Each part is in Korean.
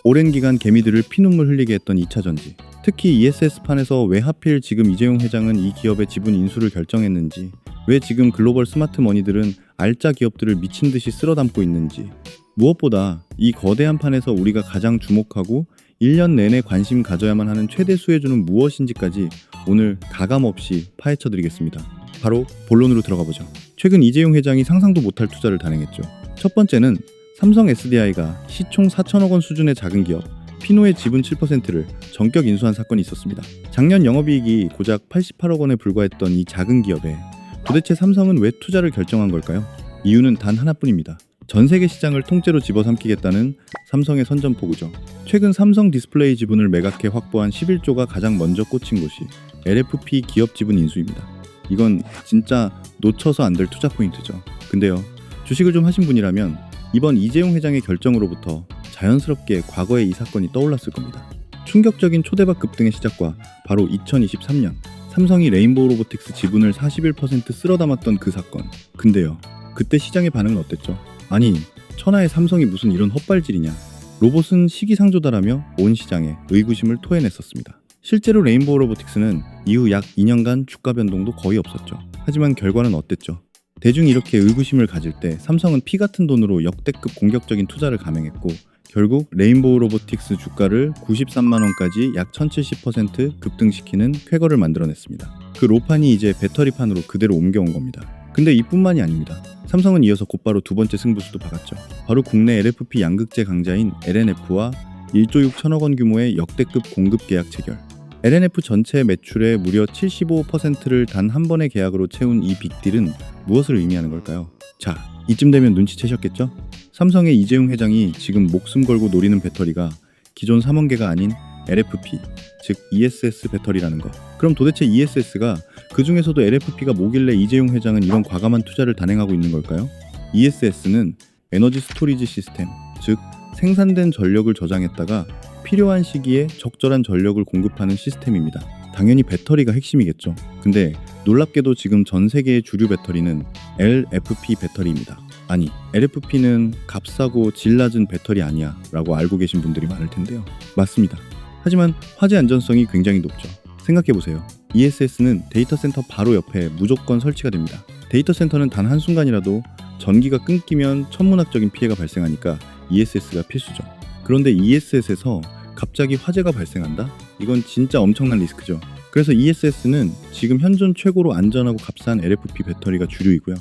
오랜 기간 개미들을 피눈물 흘리게 했던 2차 전지. 특히 ESS판에서 왜 하필 지금 이재용 회장은 이 기업의 지분 인수를 결정했는지, 왜 지금 글로벌 스마트 머니들은 알짜 기업들을 미친 듯이 쓸어담고 있는지, 무엇보다 이 거대한 판에서 우리가 가장 주목하고 1년 내내 관심 가져야만 하는 최대 수혜주는 무엇인지까지 오늘 가감없이 파헤쳐드리겠습니다. 바로 본론으로 들어가 보죠. 최근 이재용 회장이 상상도 못할 투자를 단행했죠. 첫 번째는 삼성 SDI가 시총 4천억 원 수준의 작은 기업 피노의 지분 7%를 전격 인수한 사건이 있었습니다. 작년 영업이익이 고작 88억 원에 불과했던 이 작은 기업에 도대체 삼성은 왜 투자를 결정한 걸까요? 이유는 단 하나뿐입니다. 전 세계 시장을 통째로 집어삼키겠다는 삼성의 선전포고죠. 최근 삼성 디스플레이 지분을 매각해 확보한 11조가 가장 먼저 꽂힌 곳이 LFP 기업 지분 인수입니다. 이건 진짜 놓쳐서 안 될 투자 포인트죠. 근데요, 주식을 좀 하신 분이라면 이번 이재용 회장의 결정으로부터 자연스럽게 과거의 이 사건이 떠올랐을 겁니다. 충격적인 초대박 급등의 시작과 바로 2023년 삼성이 레인보우 로보틱스 지분을 41% 쓸어담았던 그 사건. 근데요, 그때 시장의 반응은 어땠죠? 아니, 천하의 삼성이 무슨 이런 헛발질이냐. 로봇은 시기상조다라며 온 시장에 의구심을 토해냈었습니다. 실제로 레인보우 로보틱스는 이후 약 2년간 주가 변동도 거의 없었죠. 하지만 결과는 어땠죠? 대중이 이렇게 의구심을 가질 때 삼성은 피 같은 돈으로 역대급 공격적인 투자를 감행했고, 결국 레인보우 로보틱스 주가를 93만 원까지 약 1070% 급등시키는 쾌거를 만들어냈습니다. 그 로판이 이제 배터리판으로 그대로 옮겨온 겁니다. 근데 이뿐만이 아닙니다. 삼성은 이어서 곧바로 두 번째 승부수도 박았죠. 바로 국내 LFP 양극재 강자인 LNF와 1조 6천억 원 규모의 역대급 공급 계약 체결. LNF 전체 매출의 무려 75%를 단 한 번의 계약으로 채운 이 빅딜은 무엇을 의미하는 걸까요? 자, 이쯤 되면 눈치채셨겠죠? 삼성의 이재용 회장이 지금 목숨 걸고 노리는 배터리가 기존 3원계가 아닌 LFP, 즉 ESS 배터리라는 것. 그럼 도대체 ESS가 그 중에서도 LFP가 뭐길래 이재용 회장은 이런 과감한 투자를 단행하고 있는 걸까요? ESS는 에너지 스토리지 시스템, 즉 생산된 전력을 저장했다가 필요한 시기에 적절한 전력을 공급하는 시스템입니다. 당연히 배터리가 핵심이겠죠. 근데 놀랍게도 지금 전 세계의 주류 배터리는 LFP 배터리입니다. 아니, LFP는 값싸고 질 낮은 배터리 아니야 라고 알고 계신 분들이 많을 텐데요. 맞습니다. 하지만 화재 안전성이 굉장히 높죠. 생각해보세요. ESS는 데이터 센터 바로 옆에 무조건 설치가 됩니다. 데이터 센터는 단 한순간이라도 전기가 끊기면 천문학적인 피해가 발생하니까 ESS가 필수죠. 그런데 ESS에서 갑자기 화재가 발생한다? 이건 진짜 엄청난 리스크죠. 그래서 ESS는 지금 현존 최고로 안전하고 값싼 LFP 배터리가 주류이고요.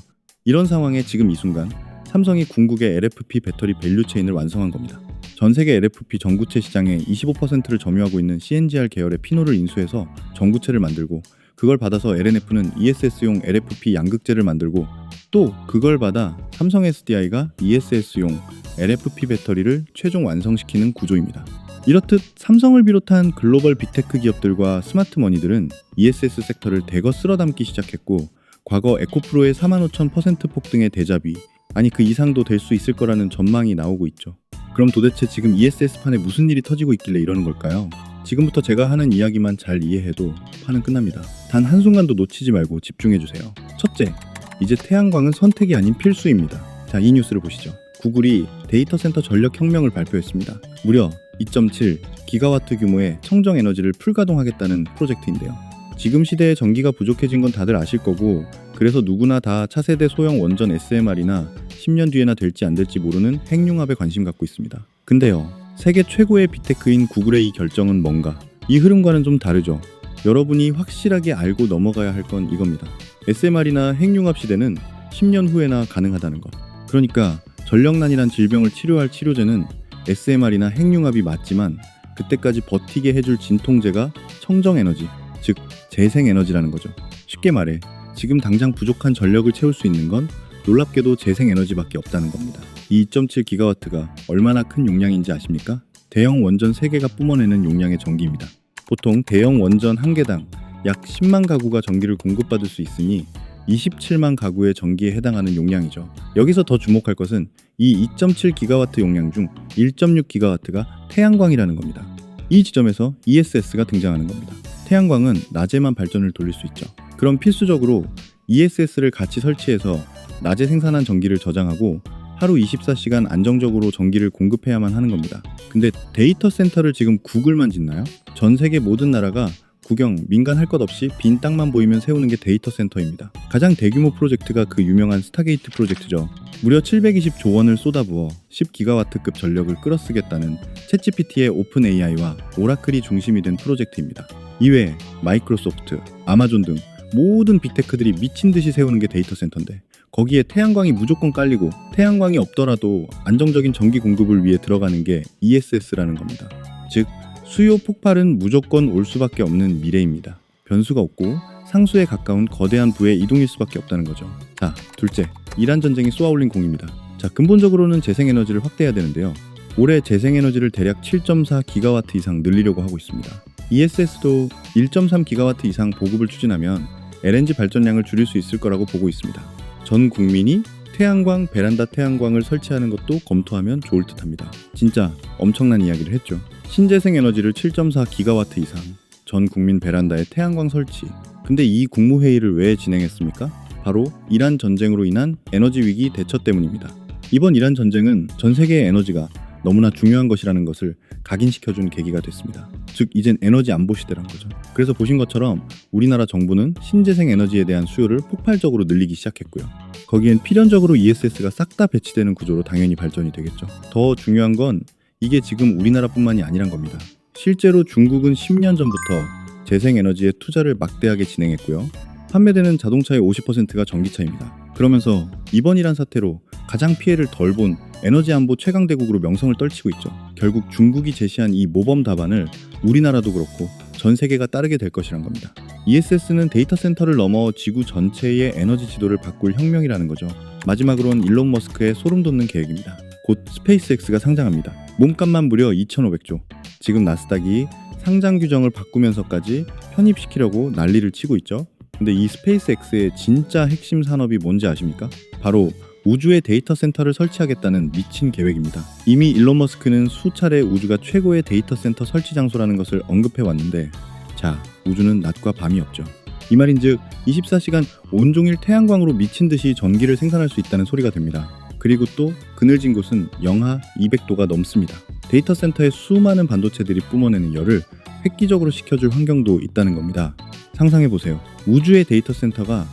이런 상황에 지금 이 순간 삼성이 궁극의 LFP 배터리 밸류체인을 완성한 겁니다. 전 세계 LFP 전구체 시장의 25%를 점유하고 있는 CNGR 계열의 피노를 인수해서 전구체를 만들고, 그걸 받아서 LNF는 ESS용 LFP 양극재를 만들고, 또 그걸 받아 삼성 SDI가 ESS용 LFP 배터리를 최종 완성시키는 구조입니다. 이렇듯 삼성을 비롯한 글로벌 빅테크 기업들과 스마트 머니들은 ESS 섹터를 대거 쓸어담기 시작했고, 과거 에코프로의 45,000% 폭등의 대자비, 아니 그 이상도 될 수 있을 거라는 전망이 나오고 있죠. 그럼 도대체 지금 ESS판에 무슨 일이 터지고 있길래 이러는 걸까요? 지금부터 제가 하는 이야기만 잘 이해해도 판은 끝납니다. 단 한순간도 놓치지 말고 집중해주세요. 첫째, 이제 태양광은 선택이 아닌 필수입니다. 자, 이 뉴스를 보시죠. 구글이 데이터 센터 전력 혁명을 발표했습니다. 무려 2.7 기가와트 규모의 청정 에너지를 풀가동하겠다는 프로젝트인데요. 지금 시대에 전기가 부족해진 건 다들 아실 거고, 그래서 누구나 다 차세대 소형 원전 SMR이나 10년 뒤에나 될지 안 될지 모르는 핵융합에 관심 갖고 있습니다. 근데요, 세계 최고의 빅테크인 구글의 이 결정은 뭔가? 이 흐름과는 좀 다르죠. 여러분이 확실하게 알고 넘어가야 할 건 이겁니다. SMR이나 핵융합 시대는 10년 후에나 가능하다는 것. 그러니까 전력난이란 질병을 치료할 치료제는 SMR이나 핵융합이 맞지만, 그때까지 버티게 해줄 진통제가 청정에너지, 즉 재생에너지라는 거죠. 쉽게 말해 지금 당장 부족한 전력을 채울 수 있는 건 놀랍게도 재생에너지밖에 없다는 겁니다. 이 2.7 기가와트가 얼마나 큰 용량인지 아십니까? 대형 원전 3개가 뿜어내는 용량의 전기입니다. 보통 대형 원전 1개당 약 10만 가구가 전기를 공급받을 수 있으니 27만 가구의 전기에 해당하는 용량이죠. 여기서 더 주목할 것은 이 2.7 기가와트 용량 중 1.6 기가와트가 태양광이라는 겁니다. 이 지점에서 ESS가 등장하는 겁니다. 태양광은 낮에만 발전을 돌릴 수 있죠. 그럼 필수적으로 ESS를 같이 설치해서 낮에 생산한 전기를 저장하고 하루 24시간 안정적으로 전기를 공급해야만 하는 겁니다. 근데 데이터 센터를 지금 구글만 짓나요? 전 세계 모든 나라가 국영, 민간 할 것 없이 빈 땅만 보이면 세우는 게 데이터 센터입니다. 가장 대규모 프로젝트가 그 유명한 스타게이트 프로젝트죠. 무려 720조 원을 쏟아부어 10기가와트급 전력을 끌어쓰겠다는 챗GPT의 오픈 AI와 오라클이 중심이 된 프로젝트입니다. 이외에 마이크로소프트, 아마존 등 모든 빅테크들이 미친 듯이 세우는 게 데이터 센터인데 거기에 태양광이 무조건 깔리고 태양광이 없더라도 안정적인 전기 공급을 위해 들어가는 게 ESS라는 겁니다. 즉 수요 폭발은 무조건 올 수밖에 없는 미래입니다. 변수가 없고 상수에 가까운 거대한 부의 이동일 수밖에 없다는 거죠. 자, 둘째, 이란 전쟁이 쏘아올린 공입니다. 자, 근본적으로는 재생에너지를 확대해야 되는데요. 올해 재생에너지를 대략 7.4기가와트 이상 늘리려고 하고 있습니다. ESS도 1.3기가와트 이상 보급을 추진하면 LNG 발전량을 줄일 수 있을 거라고 보고 있습니다. 전 국민이 태양광, 베란다 태양광을 설치하는 것도 검토하면 좋을 듯합니다. 진짜 엄청난 이야기를 했죠. 신재생 에너지를 7.4기가와트 이상, 전 국민 베란다에 태양광 설치. 근데 이 국무회의를 왜 진행했습니까? 바로 이란 전쟁으로 인한 에너지 위기 대처 때문입니다. 이번 이란 전쟁은 전 세계의 에너지가 너무나 중요한 것이라는 것을 각인시켜준 계기가 됐습니다. 즉 이젠 에너지 안보 시대란 거죠. 그래서 보신 것처럼 우리나라 정부는 신재생 에너지에 대한 수요를 폭발적으로 늘리기 시작했고요. 거기엔 필연적으로 ESS가 싹 다 배치되는 구조로 당연히 발전이 되겠죠. 더 중요한 건 이게 지금 우리나라뿐만이 아니란 겁니다. 실제로 중국은 10년 전부터 재생에너지에 투자를 막대하게 진행했고요. 판매되는 자동차의 50%가 전기차입니다. 그러면서 이번 이란 사태로 가장 피해를 덜 본 에너지 안보 최강대국으로 명성을 떨치고 있죠. 결국 중국이 제시한 이 모범 답안을 우리나라도 그렇고 전 세계가 따르게 될 것이란 겁니다. ESS는 데이터 센터를 넘어 지구 전체의 에너지 지도를 바꿀 혁명이라는 거죠. 마지막으로는 일론 머스크의 소름 돋는 계획입니다. 곧 스페이스X가 상장합니다. 몸값만 무려 2,500조. 지금 나스닥이 상장 규정을 바꾸면서까지 편입시키려고 난리를 치고 있죠. 근데 이 스페이스X의 진짜 핵심 산업이 뭔지 아십니까? 바로 우주에 데이터 센터를 설치하겠다는 미친 계획입니다. 이미 일론 머스크는 수차례 우주가 최고의 데이터 센터 설치 장소라는 것을 언급해 왔는데, 자, 우주는 낮과 밤이 없죠. 이 말인즉 24시간 온종일 태양광으로 미친 듯이 전기를 생산할 수 있다는 소리가 됩니다. 그리고 또 그늘진 곳은 영하 200도가 넘습니다. 데이터 센터의 수많은 반도체들이 뿜어내는 열을 획기적으로 식혀줄 환경도 있다는 겁니다. 상상해보세요. 우주의 데이터 센터가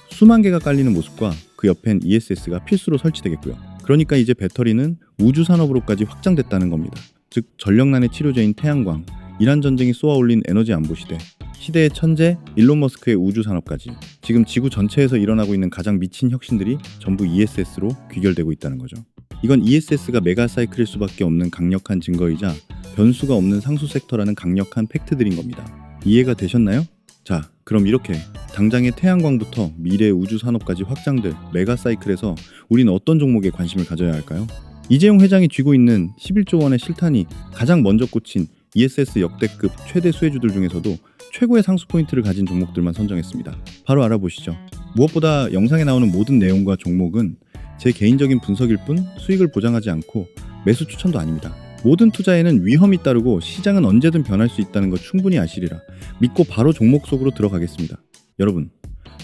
수만 개가 깔리는 모습과 그 옆엔 ESS가 필수로 설치되겠고요. 그러니까 이제 배터리는 우주 산업으로까지 확장됐다는 겁니다. 즉 전력난의 치료제인 태양광, 이란 전쟁이 쏘아올린 에너지 안보 시대, 시대의 천재 일론 머스크의 우주 산업까지 지금 지구 전체에서 일어나고 있는 가장 미친 혁신들이 전부 ESS로 귀결되고 있다는 거죠. 이건 ESS가 메가사이클일 수밖에 없는 강력한 증거이자 변수가 없는 상수 섹터라는 강력한 팩트들인 겁니다. 이해가 되셨나요? 자, 그럼 이렇게 당장의 태양광부터 미래 우주 산업까지 확장될 메가사이클에서 우린 어떤 종목에 관심을 가져야 할까요? 이재용 회장이 쥐고 있는 11조 원의 실탄이 가장 먼저 꽂힌 ESS 역대급 최대 수혜주들 중에서도 최고의 상수 포인트를 가진 종목들만 선정했습니다. 바로 알아보시죠. 무엇보다 영상에 나오는 모든 내용과 종목은 제 개인적인 분석일 뿐 수익을 보장하지 않고 매수 추천도 아닙니다. 모든 투자에는 위험이 따르고 시장은 언제든 변할 수 있다는 거 충분히 아시리라 믿고 바로 종목 속으로 들어가겠습니다. 여러분,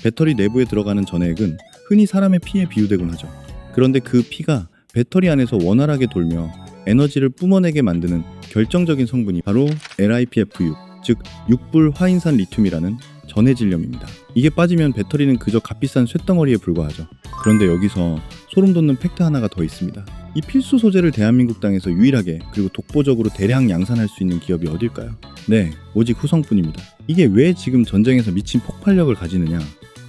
배터리 내부에 들어가는 전해액은 흔히 사람의 피에 비유되곤 하죠. 그런데 그 피가 배터리 안에서 원활하게 돌며 에너지를 뿜어내게 만드는 결정적인 성분이 바로 LiPF6, 즉 육불 화인산 리튬이라는 전해 질염입니다. 이게 빠지면 배터리는 그저 값비싼 쇳덩어리에 불과하죠. 그런데 여기서 소름 돋는 팩트 하나가 더 있습니다. 이 필수 소재를 대한민국 땅에서 유일하게 그리고 독보적으로 대량 양산할 수 있는 기업이 어딜까요? 네, 오직 후성뿐입니다. 이게 왜 지금 전쟁에서 미친 폭발력을 가지느냐?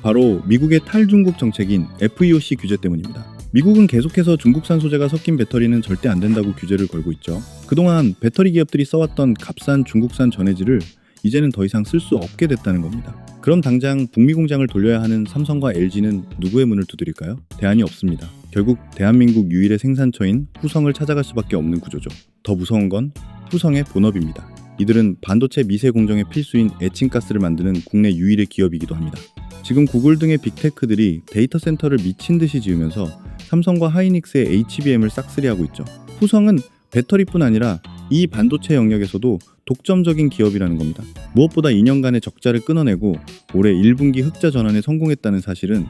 바로 미국의 탈중국 정책인 FEOC 규제 때문입니다. 미국은 계속해서 중국산 소재가 섞인 배터리는 절대 안 된다고 규제를 걸고 있죠. 그동안 배터리 기업들이 써왔던 값싼 중국산 전해질을 이제는 더 이상 쓸 수 없게 됐다는 겁니다. 그럼 당장 북미 공장을 돌려야 하는 삼성과 LG는 누구의 문을 두드릴까요? 대안이 없습니다. 결국 대한민국 유일의 생산처인 후성을 찾아갈 수밖에 없는 구조죠. 더 무서운 건 후성의 본업입니다. 이들은 반도체 미세 공정의 필수인 에칭가스를 만드는 국내 유일의 기업이기도 합니다. 지금 구글 등의 빅테크들이 데이터 센터를 미친 듯이 지으면서 삼성과 하이닉스의 HBM을 싹쓸이하고 있죠. 후성은 배터리뿐 아니라 이 반도체 영역에서도 독점적인 기업이라는 겁니다. 무엇보다 2년간의 적자를 끊어내고 올해 1분기 흑자 전환에 성공했다는 사실은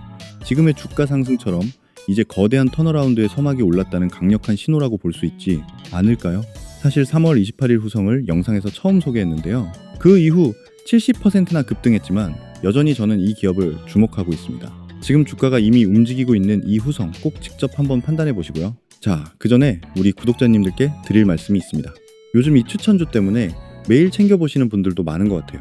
지금의 주가 상승처럼 이제 거대한 턴어라운드의 서막이 올랐다는 강력한 신호라고 볼 수 있지 않을까요? 사실 3월 28일 후성을 영상에서 처음 소개했는데요. 그 이후 70%나 급등했지만 여전히 저는 이 기업을 주목하고 있습니다. 지금 주가가 이미 움직이고 있는 이 후성 꼭 직접 한번 판단해 보시고요. 자, 그 전에 우리 구독자님들께 드릴 말씀이 있습니다. 요즘 이 추천주 때문에 매일 챙겨보시는 분들도 많은 것 같아요.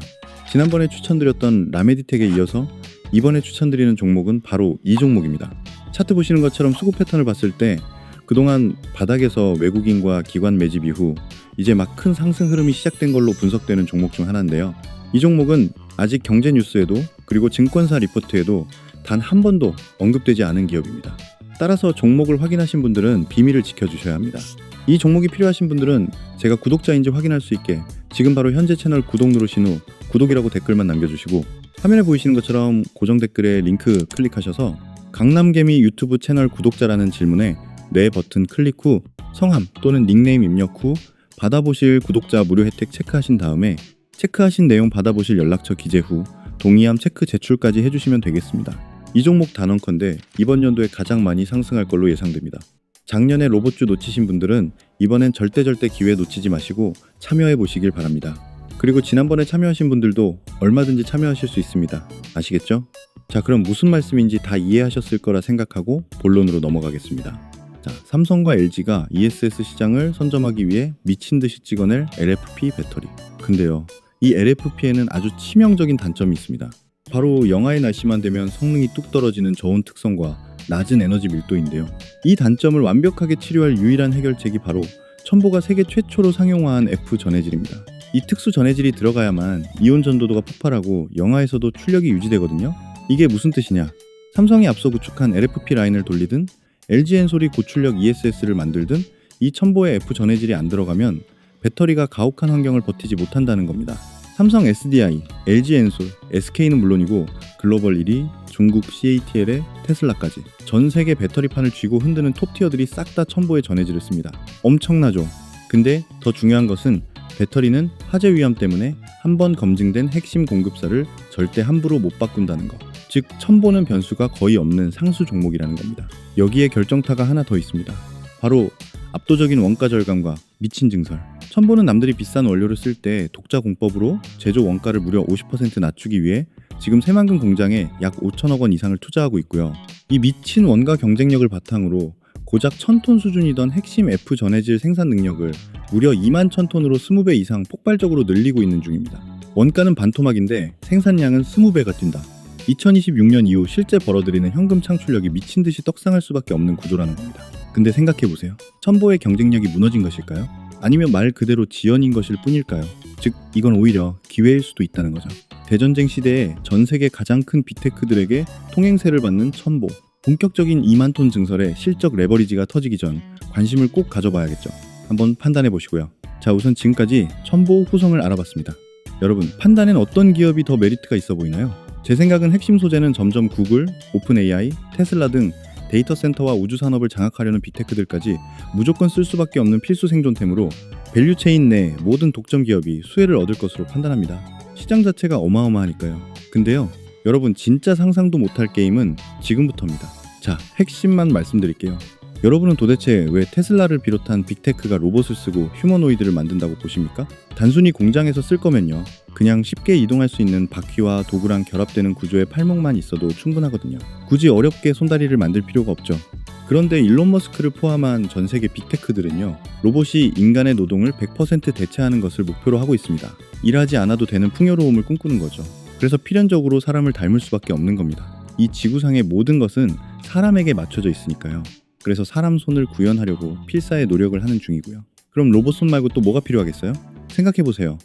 지난번에 추천드렸던 라메디텍에 이어서 이번에 추천드리는 종목은 바로 이 종목입니다. 차트 보시는 것처럼 수급 패턴을 봤을 때 그동안 바닥에서 외국인과 기관 매집 이후 이제 막 큰 상승 흐름이 시작된 걸로 분석되는 종목 중 하나인데요. 이 종목은 아직 경제 뉴스에도 그리고 증권사 리포트에도 단 한 번도 언급되지 않은 기업입니다. 따라서 종목을 확인하신 분들은 비밀을 지켜주셔야 합니다. 이 종목이 필요하신 분들은 제가 구독자인지 확인할 수 있게 지금 바로 현재 채널 구독 누르신 후 구독이라고 댓글만 남겨주시고 화면에 보이시는 것처럼 고정 댓글에 링크 클릭하셔서 강남개미 유튜브 채널 구독자라는 질문에 네 버튼 클릭 후 성함 또는 닉네임 입력 후 받아보실 구독자 무료 혜택 체크하신 다음에 체크하신 내용 받아보실 연락처 기재 후 동의함 체크 제출까지 해주시면 되겠습니다. 이 종목 단언컨대 이번 연도에 가장 많이 상승할 걸로 예상됩니다. 작년에 로봇주 놓치신 분들은 이번엔 절대 기회 놓치지 마시고 참여해 보시길 바랍니다. 그리고 지난번에 참여하신 분들도 얼마든지 참여하실 수 있습니다. 아시겠죠? 자, 그럼 무슨 말씀인지 다 이해하셨을 거라 생각하고 본론으로 넘어가겠습니다. 자, 삼성과 LG가 ESS 시장을 선점하기 위해 미친 듯이 찍어낼 LFP 배터리. 근데요, 이 LFP에는 아주 치명적인 단점이 있습니다. 바로 영하의 날씨만 되면 성능이 뚝 떨어지는 저온 특성과 낮은 에너지 밀도인데요. 이 단점을 완벽하게 치료할 유일한 해결책이 바로 첨보가 세계 최초로 상용화한 F 전해질입니다. 이 특수 전해질이 들어가야만 이온 전도도가 폭발하고 영하에서도 출력이 유지되거든요. 이게 무슨 뜻이냐? 삼성이 앞서 구축한 LFP 라인을 돌리든 LG엔솔이 고출력 ESS를 만들든 이 첨보에 F 전해질이 안 들어가면 배터리가 가혹한 환경을 버티지 못한다는 겁니다. 삼성 SDI, LG엔솔, SK는 물론이고 글로벌 1위, 중국 CATL의 테슬라까지 전 세계 배터리판을 쥐고 흔드는 톱티어들이 싹 다 첨보의 전해질을 씁니다. 엄청나죠? 근데 더 중요한 것은 배터리는 화재 위험 때문에 한 번 검증된 핵심 공급사를 절대 함부로 못 바꾼다는 것. 즉 첨보는 변수가 거의 없는 상수 종목이라는 겁니다. 여기에 결정타가 하나 더 있습니다. 바로 압도적인 원가 절감과 미친 증설. 첨보는 남들이 비싼 원료를 쓸 때 독자 공법으로 제조 원가를 무려 50% 낮추기 위해 지금 새만금 공장에 약 5천억 원 이상을 투자하고 있고요. 이 미친 원가 경쟁력을 바탕으로 고작 1000톤 수준이던 핵심 F 전해질 생산 능력을 무려 2만 1000톤으로 20배 이상 폭발적으로 늘리고 있는 중입니다. 원가는 반토막인데 생산량은 20배가 뛴다. 2026년 이후 실제 벌어들이는 현금 창출력이 미친 듯이 떡상할 수밖에 없는 구조라는 겁니다. 근데 생각해보세요. 첨보의 경쟁력이 무너진 것일까요? 아니면 말 그대로 지연인 것일 뿐일까요? 즉 이건 오히려 기회일 수도 있다는 거죠. 대전쟁 시대에 전 세계 가장 큰 빅테크들에게 통행세를 받는 첨보. 본격적인 2만 톤 증설에 실적 레버리지가 터지기 전 관심을 꼭 가져봐야겠죠. 한번 판단해 보시고요. 자, 우선 지금까지 첨보 후성을 알아봤습니다. 여러분, 판단엔 어떤 기업이 더 메리트가 있어 보이나요? 제 생각은 핵심 소재는 점점 구글, 오픈 AI, 테슬라 등 데이터 센터와 우주 산업을 장악하려는 빅테크들까지 무조건 쓸 수밖에 없는 필수 생존템으로 밸류체인 내 모든 독점 기업이 수혜를 얻을 것으로 판단합니다. 시장 자체가 어마어마하니까요. 근데요, 여러분 진짜 상상도 못할 게임은 지금부터입니다. 자, 핵심만 말씀드릴게요. 여러분은 도대체 왜 테슬라를 비롯한 빅테크가 로봇을 쓰고 휴머노이드를 만든다고 보십니까? 단순히 공장에서 쓸 거면요, 그냥 쉽게 이동할 수 있는 바퀴와 도구랑 결합되는 구조의 팔목만 있어도 충분하거든요. 굳이 어렵게 손다리를 만들 필요가 없죠. 그런데 일론 머스크를 포함한 전 세계 빅테크들은요, 로봇이 인간의 노동을 100% 대체하는 것을 목표로 하고 있습니다. 일하지 않아도 되는 풍요로움을 꿈꾸는 거죠. 그래서 필연적으로 사람을 닮을 수밖에 없는 겁니다. 이 지구상의 모든 것은 사람에게 맞춰져 있으니까요. 그래서 사람 손을 구현하려고 필사의 노력을 하는 중이고요. 그럼 로봇 손 말고 또 뭐가 필요하겠어요? 생각해보세요.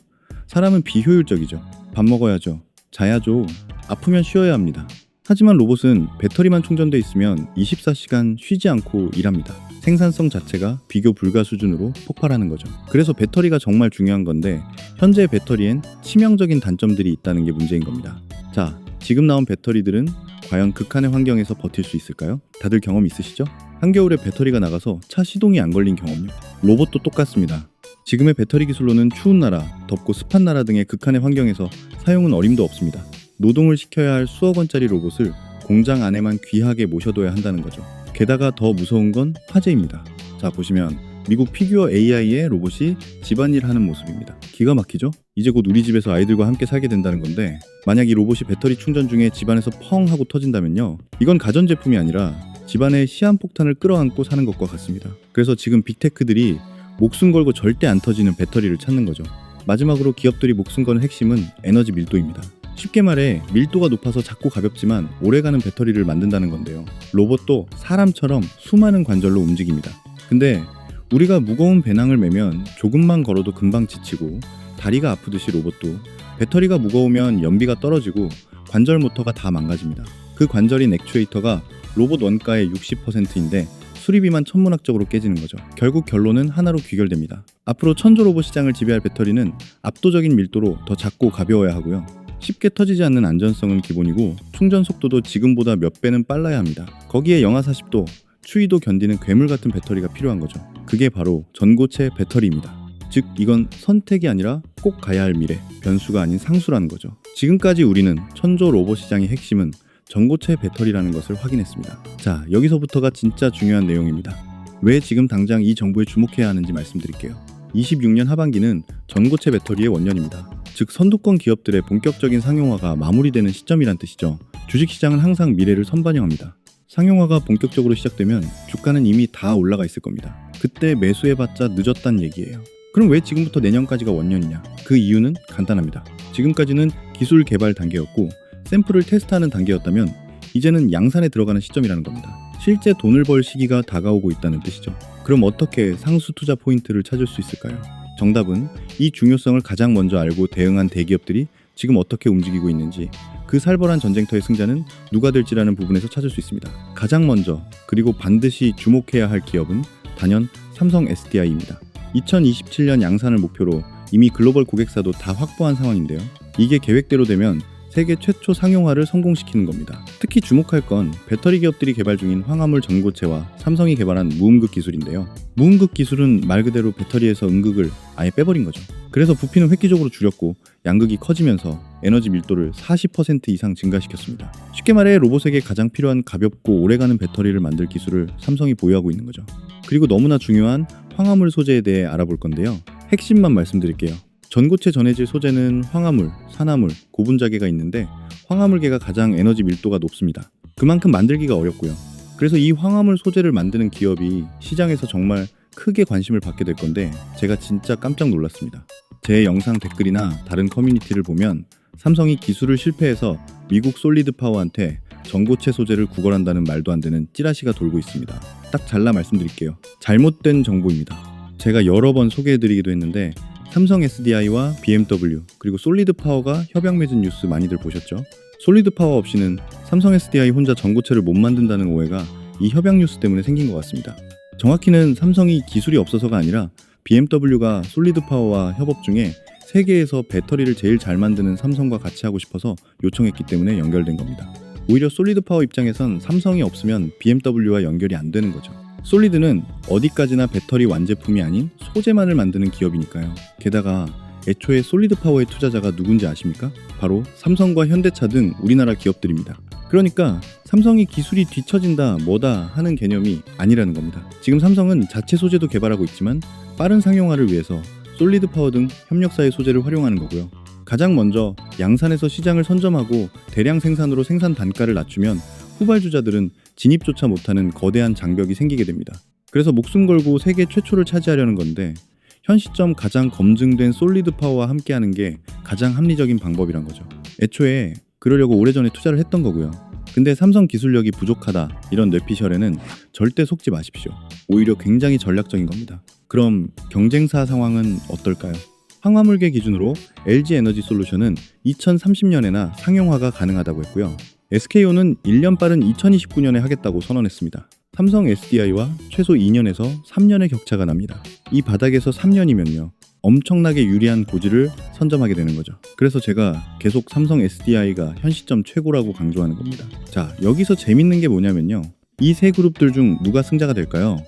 사람은 비효율적이죠. 밥 먹어야죠. 자야죠. 아프면 쉬어야 합니다. 하지만 로봇은 배터리만 충전돼 있으면 24시간 쉬지 않고 일합니다. 생산성 자체가 비교 불가 수준으로 폭발하는 거죠. 그래서 배터리가 정말 중요한 건데 현재 배터리엔 치명적인 단점들이 있다는 게 문제인 겁니다. 자, 지금 나온 배터리들은 과연 극한의 환경에서 버틸 수 있을까요? 다들 경험 있으시죠? 한겨울에 배터리가 나가서 차 시동이 안 걸린 경험요? 로봇도 똑같습니다. 지금의 배터리 기술로는 추운 나라, 덥고 습한 나라 등의 극한의 환경에서 사용은 어림도 없습니다. 노동을 시켜야 할 수억 원짜리 로봇을 공장 안에만 귀하게 모셔둬야 한다는 거죠. 게다가 더 무서운 건 화재입니다. 자, 보시면 미국 피규어 AI의 로봇이 집안일 하는 모습입니다. 기가 막히죠? 이제 곧 우리 집에서 아이들과 함께 살게 된다는 건데, 만약 이 로봇이 배터리 충전 중에 집안에서 펑 하고 터진다면요, 이건 가전제품이 아니라 집안에 시한폭탄을 끌어안고 사는 것과 같습니다. 그래서 지금 빅테크들이 목숨 걸고 절대 안 터지는 배터리를 찾는 거죠. 마지막으로 기업들이 목숨 거는 핵심은 에너지 밀도입니다. 쉽게 말해 밀도가 높아서 작고 가볍지만 오래가는 배터리를 만든다는 건데요. 로봇도 사람처럼 수많은 관절로 움직입니다. 근데 우리가 무거운 배낭을 메면 조금만 걸어도 금방 지치고, 다리가 아프듯이 로봇도 배터리가 무거우면 연비가 떨어지고 관절 모터가 다 망가집니다. 그 관절인 액추에이터가 로봇 원가의 60%인데 수리비만 천문학적으로 깨지는 거죠. 결국 결론은 하나로 귀결됩니다. 앞으로 천조 로봇 시장을 지배할 배터리는 압도적인 밀도로 더 작고 가벼워야 하고요. 쉽게 터지지 않는 안전성은 기본이고, 충전 속도도 지금보다 몇 배는 빨라야 합니다. 거기에 영하 40도, 추위도 견디는 괴물 같은 배터리가 필요한 거죠. 그게 바로 전고체 배터리입니다. 즉, 이건 선택이 아니라 꼭 가야 할 미래, 변수가 아닌 상수라는 거죠. 지금까지 우리는 천조 로봇 시장의 핵심은 전고체 배터리라는 것을 확인했습니다. 자, 여기서부터가 진짜 중요한 내용입니다. 왜 지금 당장 이 정보에 주목해야 하는지 말씀드릴게요. 26년 하반기는 전고체 배터리의 원년입니다. 즉, 선두권 기업들의 본격적인 상용화가 마무리되는 시점이란 뜻이죠. 주식시장은 항상 미래를 선반영합니다. 상용화가 본격적으로 시작되면 주가는 이미 다 올라가 있을 겁니다. 그때 매수해봤자 늦었단 얘기예요. 그럼 왜 지금부터 내년까지가 원년이냐? 그 이유는 간단합니다. 지금까지는 기술 개발 단계였고 샘플을 테스트하는 단계였다면, 이제는 양산에 들어가는 시점이라는 겁니다. 실제 돈을 벌 시기가 다가오고 있다는 뜻이죠. 그럼 어떻게 상수 투자 포인트를 찾을 수 있을까요? 정답은 이 중요성을 가장 먼저 알고 대응한 대기업들이 지금 어떻게 움직이고 있는지, 그 살벌한 전쟁터의 승자는 누가 될지라는 부분에서 찾을 수 있습니다. 가장 먼저, 그리고 반드시 주목해야 할 기업은 단연 삼성 SDI입니다. 2027년 양산을 목표로 이미 글로벌 고객사도 다 확보한 상황인데요. 이게 계획대로 되면 세계 최초 상용화를 성공시키는 겁니다. 특히 주목할 건 배터리 기업들이 개발 중인 황화물 전고체와 삼성이 개발한 무음극 기술인데요. 무음극 기술은 말 그대로 배터리에서 음극을 아예 빼버린 거죠. 그래서 부피는 획기적으로 줄였고 양극이 커지면서 에너지 밀도를 40% 이상 증가시켰습니다. 쉽게 말해 로봇에게 가장 필요한 가볍고 오래가는 배터리를 만들 기술을 삼성이 보유하고 있는 거죠. 그리고 너무나 중요한 황화물 소재에 대해 알아볼 건데요. 핵심만 말씀드릴게요. 전고체 전해질 소재는 황화물, 산화물, 고분자계가 있는데 황화물계가 가장 에너지 밀도가 높습니다. 그만큼 만들기가 어렵고요. 그래서 이 황화물 소재를 만드는 기업이 시장에서 정말 크게 관심을 받게 될 건데, 제가 진짜 깜짝 놀랐습니다. 제 영상 댓글이나 다른 커뮤니티를 보면 삼성이 기술을 실패해서 미국 솔리드 파워한테 전고체 소재를 구걸한다는 말도 안 되는 찌라시가 돌고 있습니다. 딱 잘라 말씀드릴게요. 잘못된 정보입니다. 제가 여러 번 소개해드리기도 했는데 삼성 SDI와 BMW 그리고 솔리드 파워가 협약 맺은 뉴스 많이들 보셨죠? 솔리드 파워 없이는 삼성 SDI 혼자 전고체를 못 만든다는 오해가 이 협약 뉴스 때문에 생긴 것 같습니다. 정확히는 삼성이 기술이 없어서가 아니라 BMW가 솔리드 파워와 협업 중에 세계에서 배터리를 제일 잘 만드는 삼성과 같이 하고 싶어서 요청했기 때문에 연결된 겁니다. 오히려 솔리드 파워 입장에선 삼성이 없으면 BMW와 연결이 안 되는 거죠. 솔리드는 어디까지나 배터리 완제품이 아닌 소재만을 만드는 기업이니까요. 게다가 애초에 솔리드 파워의 투자자가 누군지 아십니까? 바로 삼성과 현대차 등 우리나라 기업들입니다. 그러니까 삼성이 기술이 뒤처진다 뭐다 하는 개념이 아니라는 겁니다. 지금 삼성은 자체 소재도 개발하고 있지만 빠른 상용화를 위해서 솔리드 파워 등 협력사의 소재를 활용하는 거고요. 가장 먼저 양산에서 시장을 선점하고 대량 생산으로 생산 단가를 낮추면 후발주자들은 진입조차 못하는 거대한 장벽이 생기게 됩니다. 그래서 목숨 걸고 세계 최초를 차지하려는 건데, 현 시점 가장 검증된 솔리드 파워와 함께하는 게 가장 합리적인 방법이란 거죠. 애초에 그러려고 오래전에 투자를 했던 거고요. 근데 삼성 기술력이 부족하다 이런 뇌피셜에는 절대 속지 마십시오. 오히려 굉장히 전략적인 겁니다. 그럼 경쟁사 상황은 어떨까요? 황화물계 기준으로 LG에너지솔루션은 2030년에나 상용화가 가능하다고 했고요. SK온은 1년 빠른 2029년에 하겠다고 선언했습니다. 삼성 SDI와 최소 2년에서 3년의 격차가 납니다. 이 바닥에서 3년이면요. 엄청나게 유리한 고지를 선점하게 되는 거죠. 그래서 제가 계속 삼성 SDI가 현 시점 최고라고 강조하는 겁니다. 자, 여기서 재밌는 게 뭐냐면요. 이 세 그룹들 중 누가 승자가 될까요?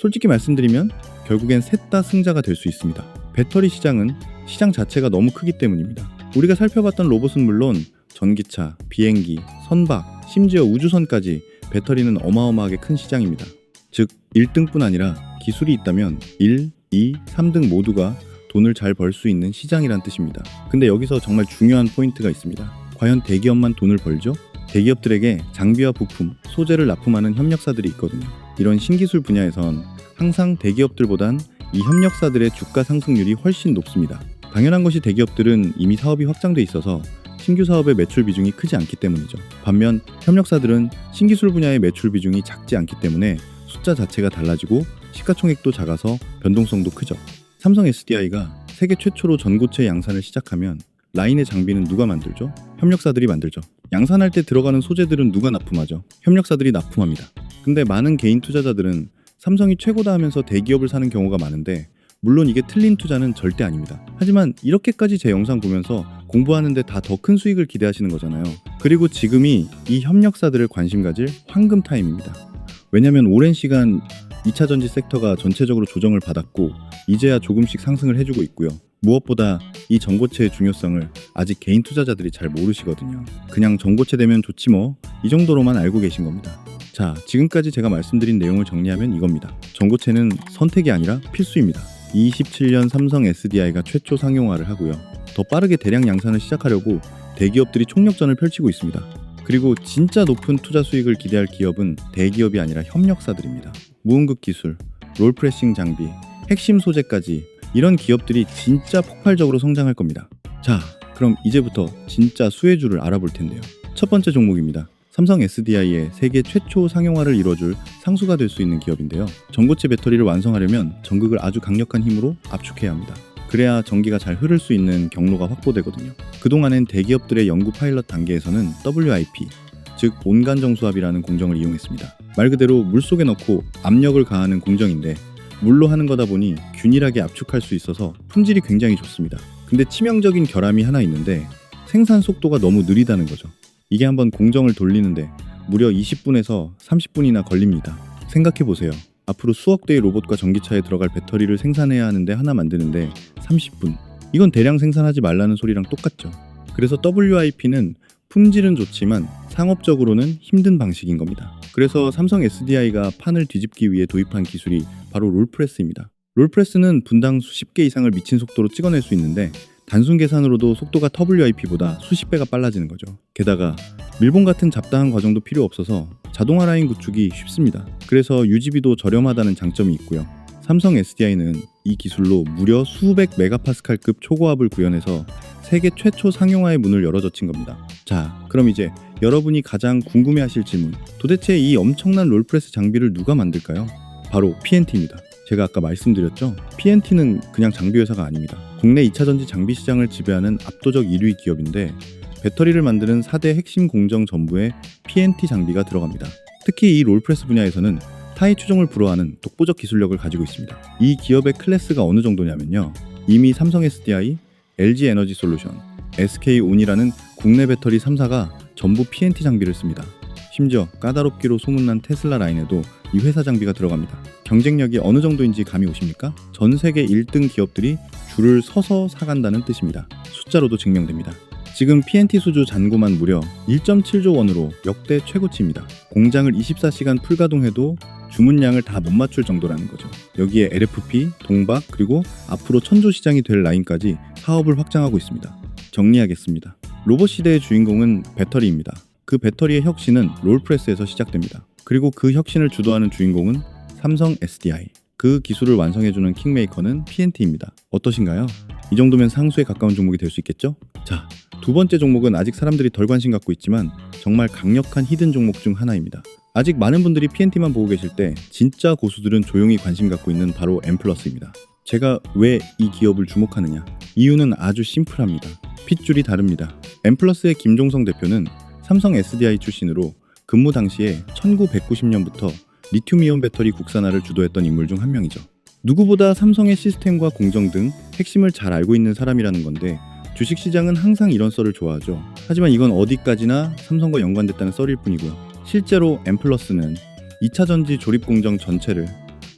솔직히 말씀드리면 결국엔 셋 다 승자가 될 수 있습니다. 배터리 시장은 시장 자체가 너무 크기 때문입니다. 우리가 살펴봤던 로봇은 물론 전기차, 비행기, 선박, 심지어 우주선까지 배터리는 어마어마하게 큰 시장입니다. 즉 1등뿐 아니라 기술이 있다면 1, 2, 3등 모두가 돈을 잘 벌 수 있는 시장이란 뜻입니다. 근데 여기서 정말 중요한 포인트가 있습니다. 과연 대기업만 돈을 벌죠? 대기업들에게 장비와 부품, 소재를 납품하는 협력사들이 있거든요. 이런 신기술 분야에선 항상 대기업들보단 이 협력사들의 주가 상승률이 훨씬 높습니다. 당연한 것이 대기업들은 이미 사업이 확장돼 있어서 신규 사업의 매출 비중이 크지 않기 때문이죠. 반면 협력사들은 신기술 분야의 매출 비중이 작지 않기 때문에 숫자 자체가 달라지고 시가총액도 작아서 변동성도 크죠. 삼성 SDI가 세계 최초로 전고체 양산을 시작하면 라인의 장비는 누가 만들죠? 협력사들이 만들죠. 양산할 때 들어가는 소재들은 누가 납품하죠? 협력사들이 납품합니다. 근데 많은 개인 투자자들은 삼성이 최고다 하면서 대기업을 사는 경우가 많은데 물론 이게 틀린 투자는 절대 아닙니다. 하지만 이렇게까지 제 영상 보면서 공부하는데 다 더 큰 수익을 기대하시는 거잖아요. 그리고 지금이 이 협력사들을 관심 가질 황금 타임입니다. 왜냐면 오랜 시간 2차 전지 섹터가 전체적으로 조정을 받았고 이제야 조금씩 상승을 해주고 있고요. 무엇보다 이 전고체의 중요성을 아직 개인 투자자들이 잘 모르시거든요. 그냥 전고체 되면 좋지 뭐 이 정도로만 알고 계신 겁니다. 자, 지금까지 제가 말씀드린 내용을 정리하면 이겁니다. 전고체는 선택이 아니라 필수입니다. 2027년 삼성 SDI가 최초 상용화를 하고요. 더 빠르게 대량 양산을 시작하려고 대기업들이 총력전을 펼치고 있습니다. 그리고 진짜 높은 투자 수익을 기대할 기업은 대기업이 아니라 협력사들입니다. 무음극 기술, 롤프레싱 장비, 핵심 소재까지 이런 기업들이 진짜 폭발적으로 성장할 겁니다. 자, 그럼 이제부터 진짜 수혜주를 알아볼 텐데요. 첫 번째 종목입니다. 삼성 SDI의 세계 최초 상용화를 이뤄줄 상수가 될 수 있는 기업인데요. 전고체 배터리를 완성하려면 전극을 아주 강력한 힘으로 압축해야 합니다. 그래야 전기가 잘 흐를 수 있는 경로가 확보되거든요. 그동안엔 대기업들의 연구 파일럿 단계에서는 WIP, 즉 온간정수압이라는 공정을 이용했습니다. 말 그대로 물속에 넣고 압력을 가하는 공정인데 물로 하는 거다 보니 균일하게 압축할 수 있어서 품질이 굉장히 좋습니다. 근데 치명적인 결함이 하나 있는데 생산 속도가 너무 느리다는 거죠. 이게 한번 공정을 돌리는데 무려 20분에서 30분이나 걸립니다. 생각해보세요. 앞으로 수억 대의 로봇과 전기차에 들어갈 배터리를 생산해야 하는데 하나 만드는데 30분. 이건 대량 생산하지 말라는 소리랑 똑같죠. 그래서 WIP는 품질은 좋지만 상업적으로는 힘든 방식인 겁니다. 그래서 삼성 SDI가 판을 뒤집기 위해 도입한 기술이 바로 롤프레스입니다. 롤프레스는 분당 수십 개 이상을 미친 속도로 찍어낼 수 있는데 단순 계산으로도 속도가 WIP보다 수십 배가 빨라지는 거죠. 게다가 밀봉 같은 잡다한 과정도 필요 없어서 자동화 라인 구축이 쉽습니다. 그래서 유지비도 저렴하다는 장점이 있고요. 삼성 SDI는 이 기술로 무려 수백 메가파스칼급 초고압을 구현해서 세계 최초 상용화의 문을 열어젖힌 겁니다. 자, 그럼 이제 여러분이 가장 궁금해하실 질문, 도대체 이 엄청난 롤프레스 장비를 누가 만들까요? 바로 PNT입니다. 제가 아까 말씀드렸죠? PNT는 그냥 장비 회사가 아닙니다. 국내 2차 전지 장비 시장을 지배하는 압도적 1위 기업인데 배터리를 만드는 4대 핵심 공정 전부에 PNT 장비가 들어갑니다. 특히 이 롤프레스 분야에서는 타이 추종을 불허하는 독보적 기술력을 가지고 있습니다. 이 기업의 클래스가 어느 정도냐면요. 이미 삼성 SDI, LG 에너지 솔루션, SK온이라는 국내 배터리 3사가 전부 PNT 장비를 씁니다. 심지어 까다롭기로 소문난 테슬라 라인에도 이 회사 장비가 들어갑니다. 경쟁력이 어느 정도인지 감이 오십니까? 전 세계 1등 기업들이 줄을 서서 사간다는 뜻입니다. 숫자로도 증명됩니다. 지금 PNT 수주 잔고만 무려 1.7조 원으로 역대 최고치입니다. 공장을 24시간 풀가동해도 주문량을 다 못 맞출 정도라는 거죠. 여기에 LFP, 동박, 그리고 앞으로 천조 시장이 될 라인까지 사업을 확장하고 있습니다. 정리하겠습니다. 로봇 시대의 주인공은 배터리입니다. 그 배터리의 혁신은 롤프레스에서 시작됩니다. 그리고 그 혁신을 주도하는 주인공은 삼성 SDI. 그 기술을 완성해주는 킹메이커는 PNT입니다. 어떠신가요? 이 정도면 상수에 가까운 종목이 될 수 있겠죠? 자, 두 번째 종목은 아직 사람들이 덜 관심 갖고 있지만 정말 강력한 히든 종목 중 하나입니다. 아직 많은 분들이 PNT만 보고 계실 때 진짜 고수들은 조용히 관심 갖고 있는 바로 엠플러스입니다. 제가 왜 이 기업을 주목하느냐? 이유는 아주 심플합니다. 핏줄이 다릅니다. 엠플러스의 김종성 대표는 삼성 SDI 출신으로 근무 당시에 1990년부터 리튬이온 배터리 국산화를 주도했던 인물 중 한 명이죠. 누구보다 삼성의 시스템과 공정 등 핵심을 잘 알고 있는 사람이라는 건데 주식시장은 항상 이런 썰을 좋아하죠. 하지만 이건 어디까지나 삼성과 연관됐다는 썰일 뿐이고요. 실제로 엠플러스는 2차 전지 조립 공정 전체를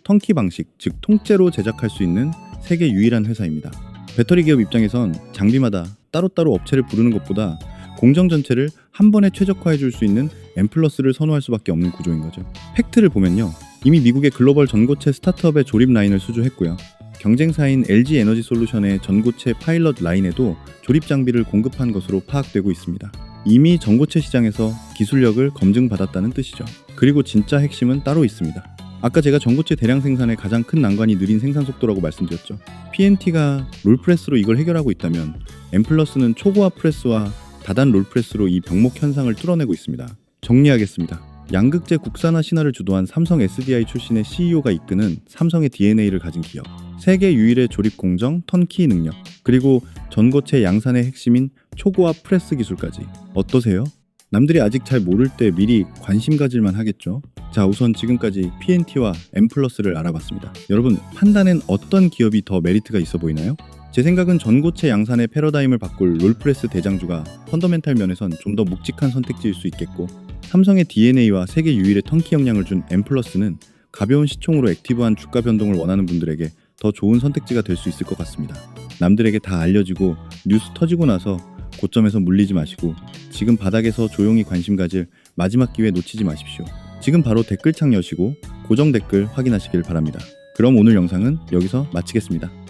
턴키 방식, 즉 통째로 제작할 수 있는 세계 유일한 회사입니다. 배터리 기업 입장에선 장비마다 따로따로 업체를 부르는 것보다 공정 전체를 한 번에 최적화해 줄 수 있는 M+를 선호할 수밖에 없는 구조인 거죠. 팩트를 보면요. 이미 미국의 글로벌 전고체 스타트업의 조립 라인을 수주했고요. 경쟁사인 LG 에너지 솔루션의 전고체 파일럿 라인에도 조립 장비를 공급한 것으로 파악되고 있습니다. 이미 전고체 시장에서 기술력을 검증받았다는 뜻이죠. 그리고 진짜 핵심은 따로 있습니다. 아까 제가 전고체 대량 생산의 가장 큰 난관이 느린 생산 속도라고 말씀드렸죠. PNT가 롤프레스로 이걸 해결하고 있다면 M+는 초고압 프레스와 다단 롤프레스로 이 병목 현상을 뚫어내고 있습니다. 정리하겠습니다. 양극재 국산화 신화를 주도한 삼성 SDI 출신의 CEO가 이끄는 삼성의 DNA를 가진 기업, 세계 유일의 조립 공정, 턴키 능력, 그리고 전고체 양산의 핵심인 초고압 프레스 기술까지. 어떠세요? 남들이 아직 잘 모를 때 미리 관심 가질만 하겠죠? 자, 우선 지금까지 PNT와 M+를 알아봤습니다. 여러분, 판단엔 어떤 기업이 더 메리트가 있어 보이나요? 제 생각은 전고체 양산의 패러다임을 바꿀 롤프레스 대장주가 펀더멘탈 면에선 좀 더 묵직한 선택지일 수 있겠고, 삼성의 DNA와 세계 유일의 턴키 역량을 준 M+는 가벼운 시총으로 액티브한 주가 변동을 원하는 분들에게 더 좋은 선택지가 될 수 있을 것 같습니다. 남들에게 다 알려지고 뉴스 터지고 나서 고점에서 물리지 마시고 지금 바닥에서 조용히 관심 가질 마지막 기회 놓치지 마십시오. 지금 바로 댓글창 여시고 고정 댓글 확인하시길 바랍니다. 그럼 오늘 영상은 여기서 마치겠습니다.